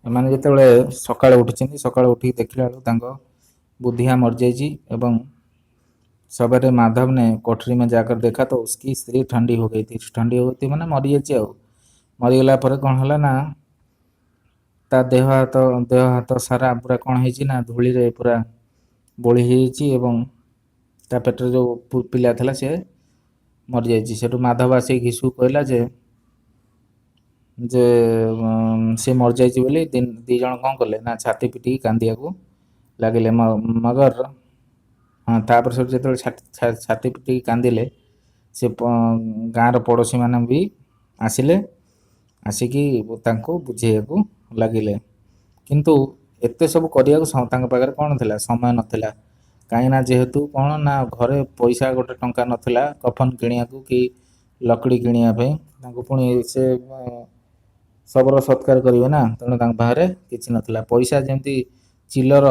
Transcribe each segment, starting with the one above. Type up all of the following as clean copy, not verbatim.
एमाने जेतेबेले सकाळे उठिछन्ति सकाळे उठिक देखिला बेलକୁ ତାଙ୍କ बुद्धिया मरଯାଇଛି एवं सवेरे माधव ने कोठरी में जाकर देखा तो उसकी स्त्री ठंडी हो गई थी। ठंडी हो गई थी माने मरी जाइए आ मरीगला पर कौन है ना ता देह हाथ सारा पूरा कौन है ना धूली रे पूरा बोली एवं ता पेटर जो पिला था सी मरी जाइए। सेठू माधव आसी घीसू कहला जे सी मर जाइए बोली दी जन कौन कले ना छाती पिटी कांदिया को लगिले मगर हाँ तापर सब जो छाती पिटी कांदिले से गाँव पड़ोशी मैंने भी आसिले आसिकी तांको बुझेयकू लगिले किंतु एते सब करिया पाखे कौन थिला समय नथिला कहीं जेहेतु कौन ना घरे पैसा गोटे टंका नथिला कफन किनिया कि लकड़ी किनिया पुणी से शबर सत्कार करेंगे ना तेणु बाहर किसी नथिला पैसा जमी चिलर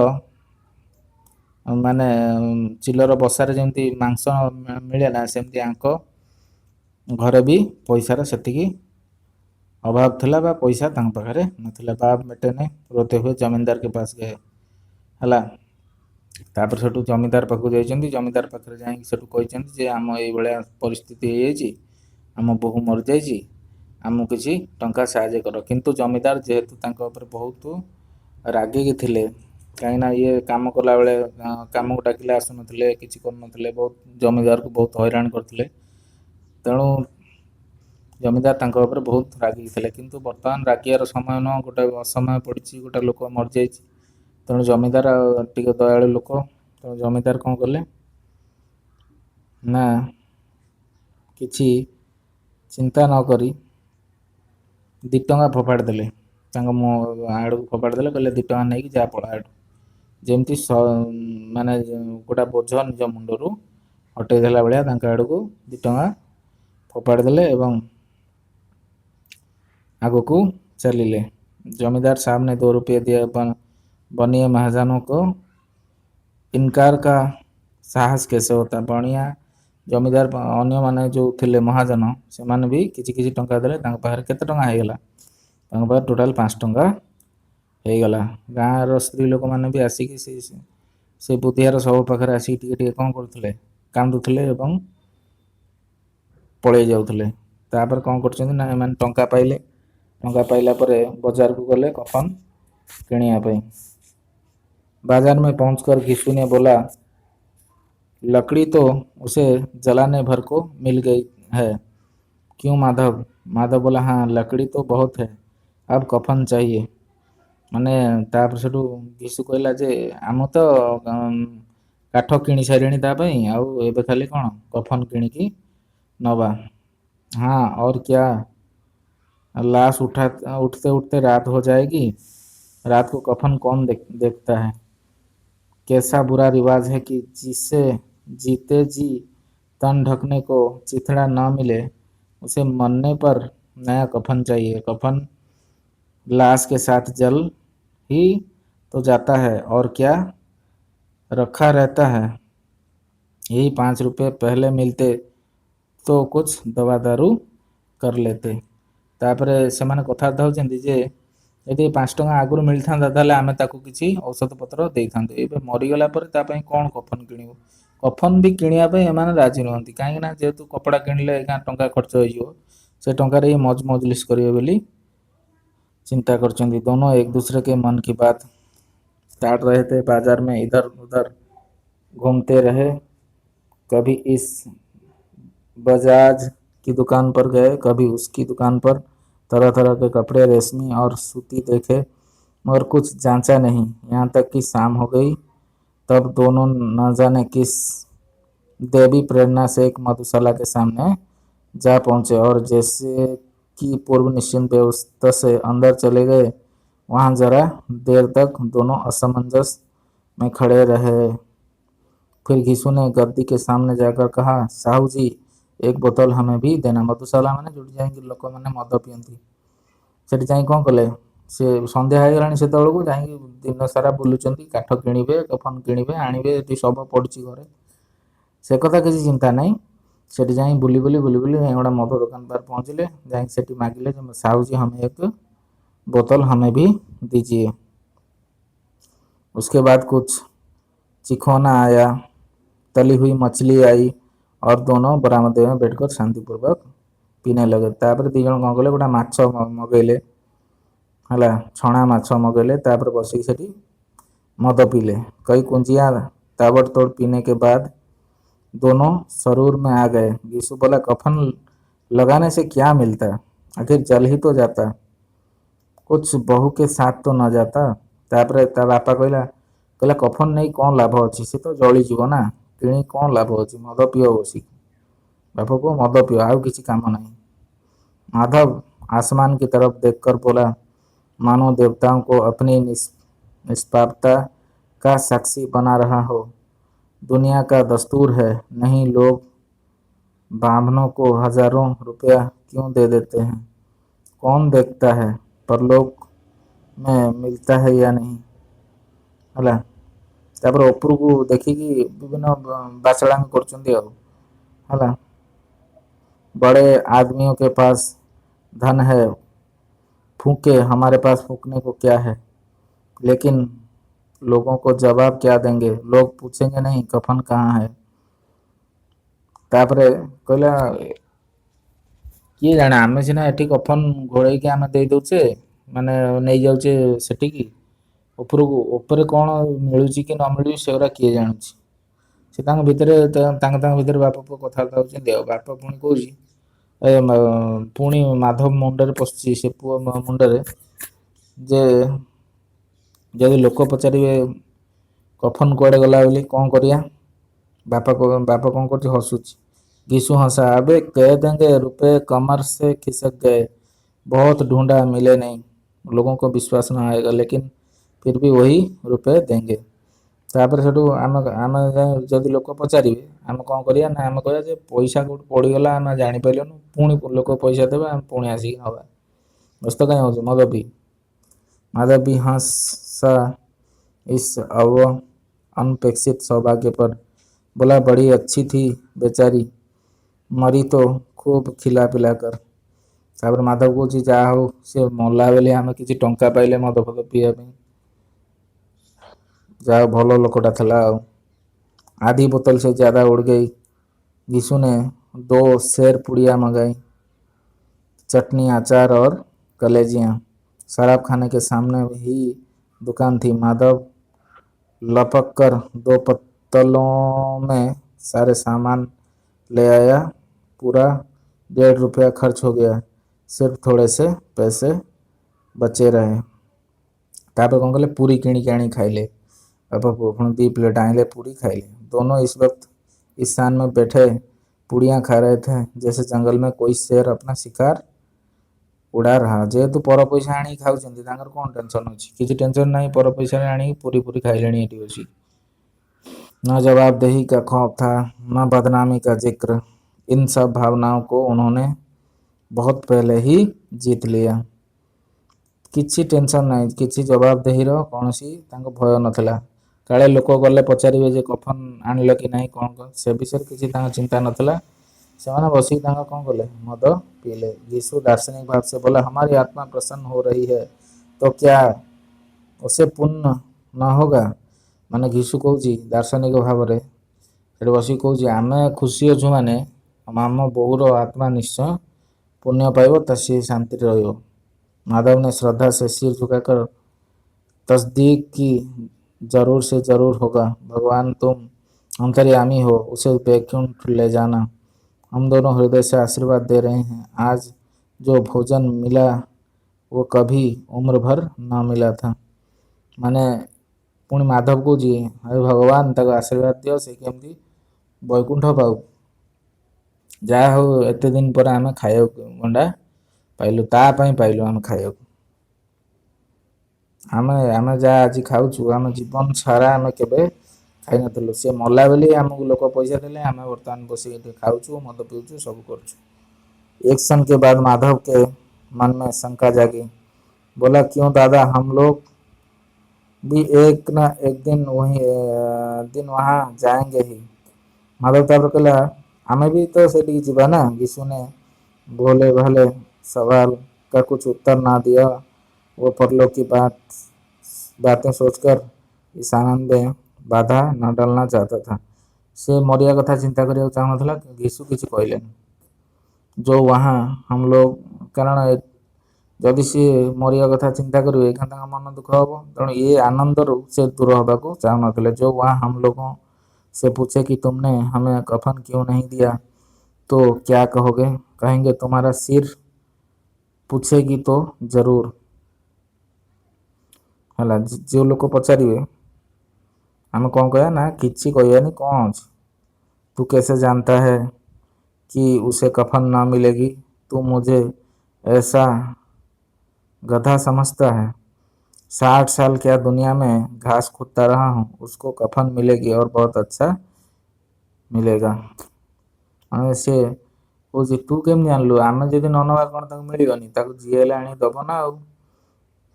माने चिलर बसार जमी मांस मिले ना सेमती आंक घरे भी पैसार सेतिकी अभाव थिला बा पैसा पाखे नथिला। बाप बेटे ने रोते हुए जमींदार के पास गए हला तापर सेठू जमींदार पाखु जाइछन्ति जमींदार पाखरे जाई सेठू कहिछन्ति जे आम एई भलिया परिस्थिति हे जाइछि आम बहु मर जाइछि आमु किछि टंका साहाय्य कर किंतु जमींदार जेहेतु तांको ऊपर बहुत रागिकी थिले कहीं ये काम कला बेले काम को डाकिले आसु नथिले किछि कर नथिले बहुत जमींदार को बहुत हैरान करथिले तेणु जमींदार तांको ऊपर बहुत रागिकी थिले किंतु वर्तमान रागियार समय न गोटे असमय पड़ी गोटे लोक मर जाइछि तेणु जमींदार टिके दयालु लोक तेणु जमींदार कौन कले ना किछि चिंता न करी 2 टंका फोपाड़ देले आड़ को फोपाड़ देले कहले 2 टंका नहीं जा पड़ा आड़ जमती माने गोटा बोझ निज मुंडरू हटई देला भाया आड़ को 2 टंका फोपाड़ देले एवं आगो को चलिले। जमींदार साहब ने 2 रुपये दिया बनिया महाजनों को इनकार का साहस कैसे होता बनिया जमींदार अन्य माने जो थिले महाजन से माने भी किछि किछि टंका देले पाखे केते टंका हो गला पाखे टोटाल 5 टंका हो गला। गाँव स्त्री लोक मैंने भी आसिक से बुद्धियार सब पाखे आसिक टिके कौन करथिले कांदुथिले एवं पड़े जाउथिले तापर कौन करछन्ति ना एमान टंका पाइला परे बाजार को गले कफन किनिया पे बाजार में पहुंचकर घिसू ने बोला लकड़ी तो उसे जलाने भर को मिल गई है क्यों माधव। माधव बोला हाँ लकड़ी तो बहुत है अब कफन चाहिए माने तापर सेठू घिसू कहला जे आम तो काठ किणी सारे आउ एबे खाली कौन कफन किणिकी नवा। हाँ और क्या लाश उठते उठते रात हो जाएगी रात को कफन कौन देखता है। कैसा बुरा रिवाज है कि जिसे जीते जी तन ढकने को चिथड़ा न मिले उसे मरने पर नया कफन चाहिए। कफन लाश के साथ जल ही तो जाता है और क्या रखा रहता है। यही 5 रुपये पहले मिलते तो कुछ दवा दारू कर लेते। तापर से माने कथबार्ता होचंदी जे यदि 5 टंका आगुरी मिलता ताहले आमे ताकू किछि औषध पत्र देइथांते एबे मरिगला पर ता पई कोन कफन किणिबो कफन भी किनिया पे एमाने राजी रहंती काहे ना जेहेतु कपड़ा किणिले टंका खर्च होइयो से टंका रे मौज मजलिस करिवे बोली चिंता करचंदी। दोनों एक दूसरे के मन की बात काट रहे थे। बाजार में इधर उधर घूमते रहे कभी इस बजाज की दुकान पर गए कभी उसकी दुकान पर तरह तरह के कपड़े रेशमी और सूती देखे मगर कुछ जांचा नहीं। यहाँ तक कि शाम हो गई तब दोनों न जाने किस देवी प्रेरणा से एक मधुशाला के सामने जा पहुंचे और जैसे कि पूर्व निश्चिंत व्यवस्था से अंदर चले गए वहां जरा देर तक दोनों असमंजस में खड़े रहे। फिर घिसू ने गद्दी के सामने जाकर कहा साहू जी एक बोतल हमें भी देना। मधुशाला मैंने जुड़ जाएंगे लोक मैंने मद पियंती सेठी जाई कौन कले से संध्या हो गलानी सेतबेलू जाई दिन सारा बुलुचंती काठ किणिबे कफन किणिबे आनिबे एटी सब पड़ची घरे से कथा किसी चिंता नहीं। सेठी जाई बुली बुली गोटे मद दुकान पर पहुंचले जाई सेठी मागिले साहू जी हमें एक बोतल हमें भी दीजिए। उसके बाद कुछ चिखोना आया, तली हुई मछली आई और दोनों बरामदे में बैठकर शांतिपूर्वक पीने लगे। तापर दी जण कौन कले गोटे माछ मगेले है, छणा माछ मगेले, तापर बसिक सेठी मद पीले। कई कुंजिया ताबड़तोड़ पीने के बाद दोनों सरूर में आ गए। यीशु बोला, कफन लगाने से क्या मिलता, आखिर जल ही तो जाता, कुछ बहू के साथ तो न जाता। तापर ता बापा कहला कहला कफन नहीं कौन लाभ अच्छी, से तो जली जीव ना, किणी कौन लाभ अच्छी, मद पियो बसिक। बापा को मद पियो, आउ किसी काम नहीं। माधव आसमान की तरफ देखकर बोला, मानो देवताओं को अपनी निष्पापता का साक्षी बना रहा हो। दुनिया का दस्तूर है, नहीं लोग ब्राह्मणों को हजारों रुपया क्यों दे देते हैं, कौन देखता है परलोक में मिलता है या नहीं है। तापर उपरकू देखिकी विभिन्न बाचलामी करछन्ती है। बड़े आदमियों के पास धन है, फूके, हमारे पास फूकने को क्या है। लेकिन लोगों को जवाब क्या देंगे, लोग पूछेंगे नहीं कफन कहाँ है। तापरे कहला किए जाने, आमे सिना एठी कफन घोड़े आमे दे दउचे, माने नहीं जाउचे सेठिकी उपरकू, उपरे कौन मिलुची कि न मिलुची सेगुरा किए जानुची। से तांग भितरे बापा पुଅ कथबार्त्ता होउछन्ती। बापा पुणी कहूची पुणी माधव मुंडरे पशुची, से पुଅ मुंडरे जे जदि लोक पचारिबे कफन कुआडे गला बोली कौन करिया। बापा कौन करछी, हसुची। यीशु हंसा, अबे कह देंगे रुपए कमर से खिसक गए, बहुत ढूंढा मिले नहीं, लोगों को विश्वास ना आएगा, लेकिन फिर भी वही रुपए देंगे। तापर सेठू आमे आमे जदि लोक पचारिबे आमे कौन करिया ना, आमे कहया जे पैसा कोठी पड़ीगला आमे जानि पाइलुनु, पुणी लोक पैसा देबे आमे पुणी आसिकी नबा, व्यस्त काहे होउछ, मद पी। माधव भी हंसा इस अनपेक्षित सौभाग्य पर, बोला, बड़ी अच्छी थी बेचारी, मरी तो खूब खिला पिला कर। तापर माधव कहूँ जा हो से मला बेले आमे किछि टंका पाइले मद फद पिया ପାଇଁ, जा भलो लोकटा थला। आधी बोतल से ज्यादा उड़ गई। यीशु ने 2 शेर पुड़िया मंगाई, चटनी, अचार और कलेजियाँ। शराब खाने के सामने ही दुकान थी। माधव लपक कर 2 पत्तलों में सारे सामान ले आया। पूरा 1.5 रुपया खर्च हो गया, सिर्फ थोड़े से पैसे बचे रहे। तापर कौन कले पूरी किणी आनी खाइले। बापा पुଅ पुणी 2 प्लेट आइले, पूरी खाइले। दोनों इस वक्त इस स्थान में बैठे पूड़ियाँ खा रहे थे जैसे जंगल में कोई शेर अपना शिकार उड़ा रहा। जेहेतु पर पैसा आनी खाउछन्ती तांकर कौन टेंशन अछि, किछि टेंशन नहीं, पर पैसा आनी पूरी पूरी खाइलेनी एठी बसी। न जवाबदेही का खौफ था, न बदनामी का जिक्र। इन सब भावनाओं को उन्होंने बहुत पहले ही जीत लिया। किछि टेंशन नहीं, किछि जवाबदेहीर कौनसी तांको भय नथिला। काले लोक गले पचारिबे जे कफन आनिल कि नहीं कौन, से विषय किछि तांको चिंता नथिला। ସେମାନେ बसी तांको कौन कले, मद पीले। यीशु दार्शनिक भाव से बोला, हमारी आत्मा प्रसन्न हो रही है तो क्या उसे पुण्य न होगा। माने यीशु कहूची दार्शनिक भाव रे एठी बसी कहूची आमे खुशी अछु माने आम बोऊर आत्मा निश्चय पुण्य पाइब, तो सी शांति रहिब। माधव ने श्रद्धा से सिर झुकाकर तस्दीक की, जरूर से जरूर होगा, भगवान तुम अंतर्यामी हो, उसे वैकुंठ ले जाना। हम दोनों हृदय से आशीर्वाद दे रहे हैं। आज जो भोजन मिला वो कभी उम्र भर न मिला था। माने पुणी माधव को जी अरे भगवान ताको आशीर्वाद दियो से केमती वैकुंठ पाऊ। जा हो एते दिन पर आमे खाइयो गंडा पाइलु, ता पई पाइलु आमे खाइयो। आमे आमे जा आज खाउछु आमे जीवन सारा आमे केबे खाइ नथिलु। से मला बेली हमकु लोक पैसा देले, आमे वर्तमान बसी एते खाउछु, मद पिउछु, सब करछु। एक क्षण के बाद माधव के मन में शंका जागी। बोला, क्यों दादा, हम लोग भी एक ना एक दिन दिन वहां जाएंगे ही। माधव तापर कहला, आमे भी तो सेठी जीवा ना। यीशु ने भोले भाले सवाल का कुछ उत्तर ना दिया। वो परलोक की बातें सोचकर इस आनंद में बाधा न डालना चाहता था। से मरिया कथा चिंता करिया चाहूनथला यीशु किछि कहलेनि। जो वहाँ हम लोग कारण जदि सी मरिया कथा चिंता करेंगे क्या मन दुख हम तेणु ये आनंद रू से दूर हवा को चाहून। जो वहाँ हम लोगों से पूछे कि तुमने हमें कफन क्यों नहीं दिया तो क्या कहोगे? कहेंगे तुम्हारा सिर पूछेगी तो जरूर है। जो लोग पचारे आम कौन कह ना किसी कहनी कौन अच्छे तू कैसे जानता है कि उसे कफन ना मिलेगी? तू मुझे ऐसा गधा समझता है? 60 साल क्या दुनिया में घास खोदता रहा हूँ, उसको कफन मिलेगी और बहुत अच्छा मिलेगा। से कौच तू केम जानलु? आम जब न नवा कौन मिलनी जी हेल्ले आनी दब ना।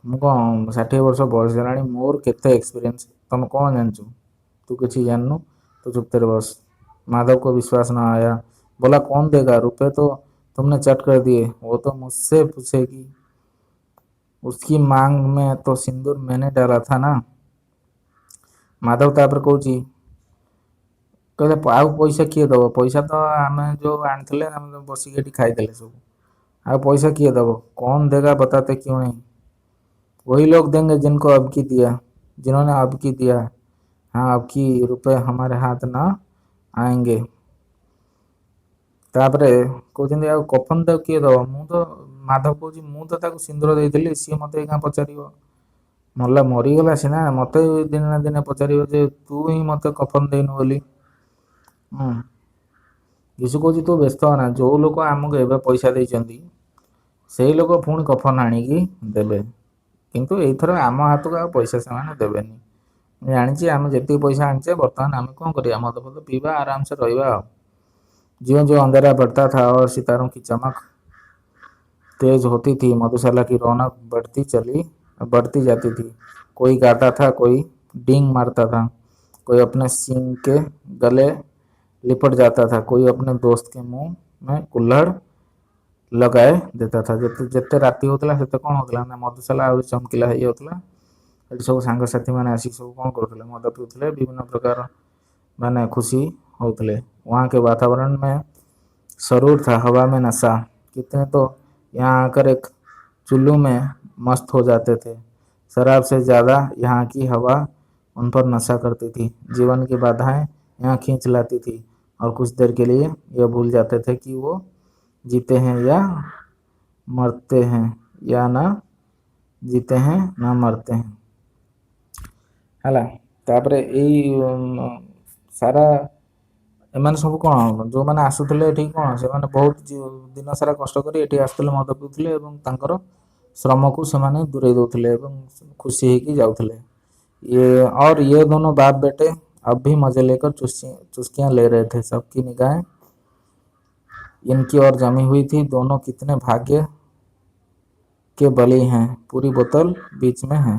मु कौन 60 वर्ष बयस है मोर केते एक्सपीरियंस तुम कौन जानचु? तू किसी जाननु तो चुपचाप बस। माधव को विश्वास न आया। बोला कौन देगा? रुपए तो तुमने चट कर दिए। वो तो मुझसे पूछेगी। उसकी मांग में तो सिंदूर मैंने डाला था ना। माधव तापर कौच कहले आउ पैसा किए दब? पैसा तो आम जो आनी बसिक खाईदे सब। आ पैसा किए दब? कौन देगा बताते क्यों नहीं? वही लोग देंगे जिनको अब की दिया, जिन्होंने अब की दिया। हाँ अब की रुपए हमारे हाथ ना आएंगे। तापरे कहते कफन तो किए दब? मु तो माधव कौच मु तो सिंदूर देती सी मत क्या पचार मरला मरीगला सीना मत दिन ना दिन पचार तू ही मत कफन देनु बोली। यीशु कौच तू व्यस्त होना। जो लोग आमको एवं पैसा देती से लोग पुणी कफन आणिकी देवे किंतु एथर आम हाथ को पैसा से देवेनि। जानी आम जी पैसा आनीचे बर्तमान आम कौन कर मद फद पीवा आराम से रहा। ज्यों ज्यों अंधेरा बढ़ता था और सितारों की चमक तेज होती थी मधुशाला की रौनक बढ़ती जाती थी। कोई गाता था, कोई डींग मारता था, कोई अपने सींग के गले लिपट जाता था, कोई अपने दोस्त के मुंह में कुल्हड़ लगाए देता था। जिते राति होता से कौन होता ना मधुशाला आ चमकिला हो जाता। सब सांगसाथी मैंने आसिक सब कौन करते मद पीते विभिन्न प्रकार मैंने खुशी होते। वहाँ के वातावरण में सरूर था, हवा में नशा। कितने तो यहाँ आकर एक चुल्लू में मस्त हो जाते थे। शराब से ज़्यादा यहाँ की हवा उन पर नशा करती थी। जीवन की बाधाएं यहाँ खींच लाती थी और कुछ देर के लिए यह भूल जाते थे कि वो जीते हैं या मरते हैं या ना जीते हैं ना मरते हैं है। तापरे सारा एମାନେ ସବୁ କ'ଣ ଯେଉଁମାନେ ଆସୁଥିଲେ ଏଠି କ'ଣ ସେମାନେ ବହୁତ ଦିନ ସାରା କଷ୍ଟ କରି ଏଠି ଆସୁଥିଲେ ମଦ ପିଉଥିଲେ ଏବଂ ତାଙ୍କର ଶ୍ରମକୁ ସେମାନେ ଦୂରେଇ ଦେଉଥିଲେ ଏବଂ ଖୁସି ହେଇକି ଯାଉଥିଲେ। ये दोनों बाप बेटे अब भी मजे लेकर चुस्कियां ले रहे थे। सबकी निगाहें इनकी ओर जमी हुई थी। दोनों कितने भाग्य के बली हैं। पूरी बोतल बीच में है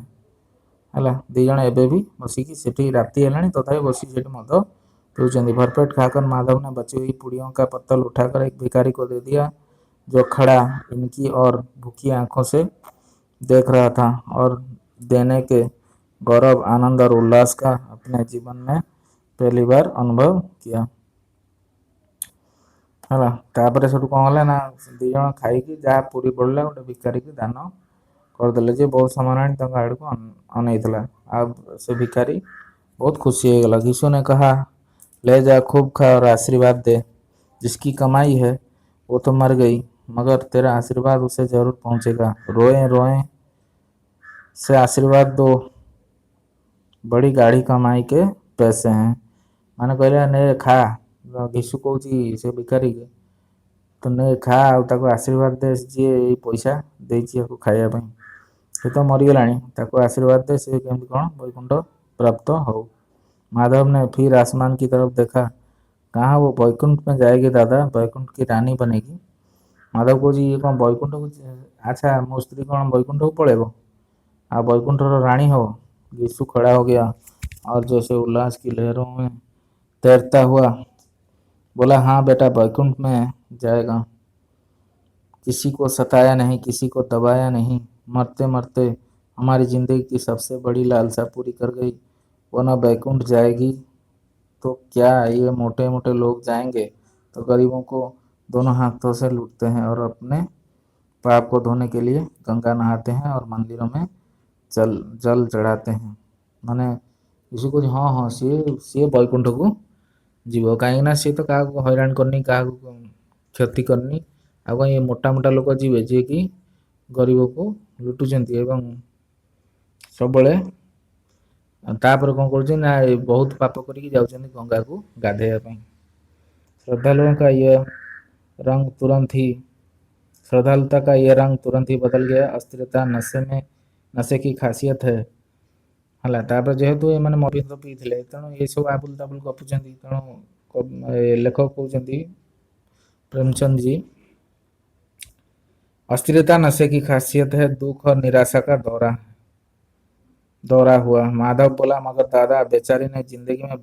दी जन एबे भी बसिकी सेठी राति है तथापि बसी सेठी मद पीछे। भरपेट खाकर माधव ने बची हुई पुड़ियों का पत्तल उठाकर एक भिखारी को दे दिया जो खड़ा इनकी और भूखी आंखों से देख रहा था और देने के गौरव, आनंद और उल्लास का अपने जीवन में पहली बार अनुभव किया है। तापर से कौन है ना दी जन खाई जहाँ पूरी पड़ा गोटे भिखारी की दान करदे जे बहुत समय आड़ को अनई अब से भिखारी बहुत खुशी हो गला। यीशु ने कहा ले जा, खूब खा और आशीर्वाद दे। जिसकी कमाई है वो तो मर गई मगर तेरा आशीर्वाद उसे जरूर पहुंचेगा। रोए रोए से आशीर्वाद दो, बड़ी गाढ़ी कमाई के पैसे हैं। मैंने कहले ने खा। यीशु कौच से भिखारी के तो ने खा आशीर्वाद दे जी पैसा देती खावाई से तो मरीगला आशीर्वाद दे से केमती कौन वैकुंठ प्राप्त हो। माधव ने फिर आसमान की तरफ देखा। कहाँ वो वैकुंठ में जाएगी दादा, वैकुंठ की रानी बनेगी। माधव को जी ये कौन वैकुंठ को अच्छा मो स्त्री कौन वैकुंठ को पड़ेबो आ वैकुंठ रानी हो। यीशु खड़ा हो गया और जैसे उल्लास की लहरों में तैरता हुआ बोला हाँ बेटा वैकुंठ में जाएगा। किसी को सताया नहीं, किसी को दबाया नहीं, मरते मरते हमारी ज़िंदगी की सबसे बड़ी लालसा पूरी कर गई, वो ना बैकुंठ जाएगी तो क्या ये मोटे मोटे लोग जाएंगे तो गरीबों को दोनों हाथों से लूटते हैं और अपने पाप को धोने के लिए गंगा नहाते हैं और मंदिरों में जल जल चढ़ाते हैं। ମାନେ यीशु कହୁଛି ହଁ ହଁ ସିଏ ସିଏ ବୈକୁଣ୍ଠକୁ ଯିବ, କାହିଁକି ନା ସିଏ ତ କାହାକୁ ହଇରାଣ କରିନି, କାହାକୁ କ୍ଷତି କରିନି। ଆଉ କ'ଣ ଇଏ ମୋଟା ମୋଟା ଲୋକ ଯିବେ ଯିଏକି ଗରିବକୁ ଲୁଟୁଛନ୍ତି ଏବଂ ସବୁବେଳେ ତାପରେ କ'ଣ କରୁଛନ୍ତି ନା ବହୁତ ପାପ କରିକି ଯାଉଛନ୍ତି ଗଙ୍ଗାକୁ ଗାଧେଇବା ପାଇଁ। श्रद्धालुओं का यह रंग तुरंत ही श्रद्धालुता का यह रंग तुरंत ही बदल गया। अस्थिरता नशे की खासियत है ହେଲା। ତାପରେ ଯେହେତୁ ଏମାନେ ମଦ ପିଇଥିଲେ ତେଣୁ ଏସବୁ ଆବୁଲ ତାବୁଲ ଗପୁଛନ୍ତି, ତେଣୁ ଲେଖକ କହୁଛନ୍ତି प्रेमचंद जी, अस्थिरता नशे की खासियत है, दुख और निराशा का दौरा हुआ। माधव बोला, मगर दादा बेचारी ने जिंदगी में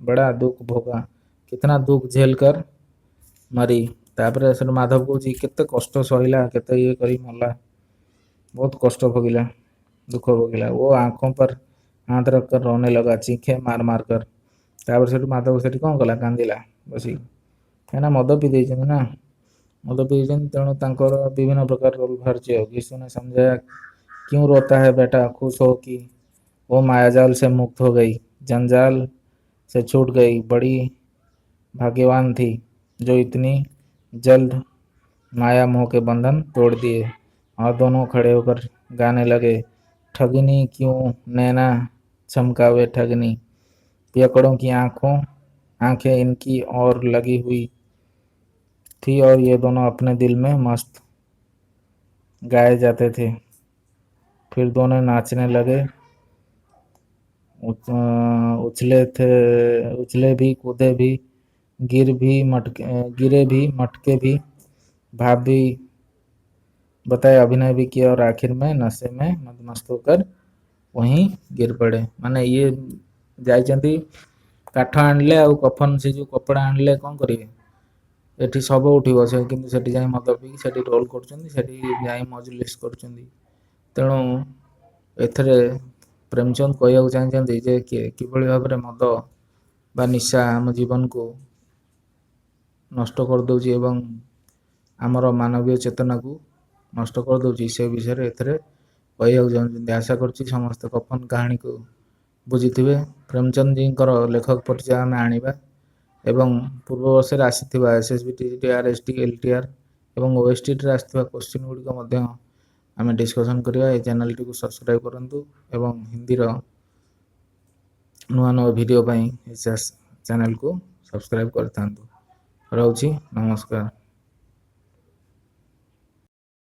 बड़ा दुख भोगा, कितना दुख झेल कर मरी। तापर से माधव कौच केते कष्ट सहला, केते ये करी मरला, बहुत कष्ट भोगिला, दुख भोगिला। वो आंखों पर हाथ रख कर रोने लगा, चीखे मार मार कर। तापर से माधव से कौन कला, कांदिला बसी, कहीं मद पी देना ना, मद पी तेणु तांकर विभिन्न प्रकार रोल बाहर। यीशु ने समझाया, क्यों रोता है बेटा, खुश हो कि वो मायाजाल से मुक्त हो गई, जंजाल से छूट गई, बड़ी भाग्यवान थी जो इतनी जल्द माया मोह के बंधन तोड़ दिए। और दोनों खड़े होकर गाने लगे, ठगनी क्यों नैना चमकावे ठगनी, पियकड़ों की आंखें इनकी और लगी हुई थी। और ये दोनों अपने दिल में मस्त गाए जाते थे। फिर दोनों नाचने लगे, उछले भी, कूदे भी, गिरे भी, मटके भी, भाप भी बताए, अभिनय भी किया और आखिर में नशे में मदमस्त होकर वहीं गिर पड़े। माने ये जाइछंती काठ आनिले आ कफन से जो कपड़ा आनिले कौन करिए, एठी सब उठिब से किंतु सेठी जाई मद पी सेठी रोल करछंती, सेठी जाई मजलिस करछंती। तेणु एथरे प्रेमचंद कहवाक चाहते जे किभଳି भाବରେ मद बा निशा आम जीवन को नष्ट कर दउछि एवं आमर मानवीय चेतना को नष्ट कर दउछि, से विषय रे एथरे कहवाक चाहते। आशा करछि समस्त कफन कहानी को बुझिथिबे। प्रेमचंद जी लेखक परिचय आम आनिबा एवं पूर्व वर्ष आसीथिबा एसएसबी टीआरएसटी एलटीआर एवं ओएसटी रे आसीथिबा क्वेश्चन गुडी को मध्य आम डिस्कसन करिया। ए चैनल टी को सब्सक्राइब करंतु एवं हिंदी रो नुआ नुआ वीडियो पाई चैनल को सब्सक्राइब करथांतु। रहउछि, नमस्कार।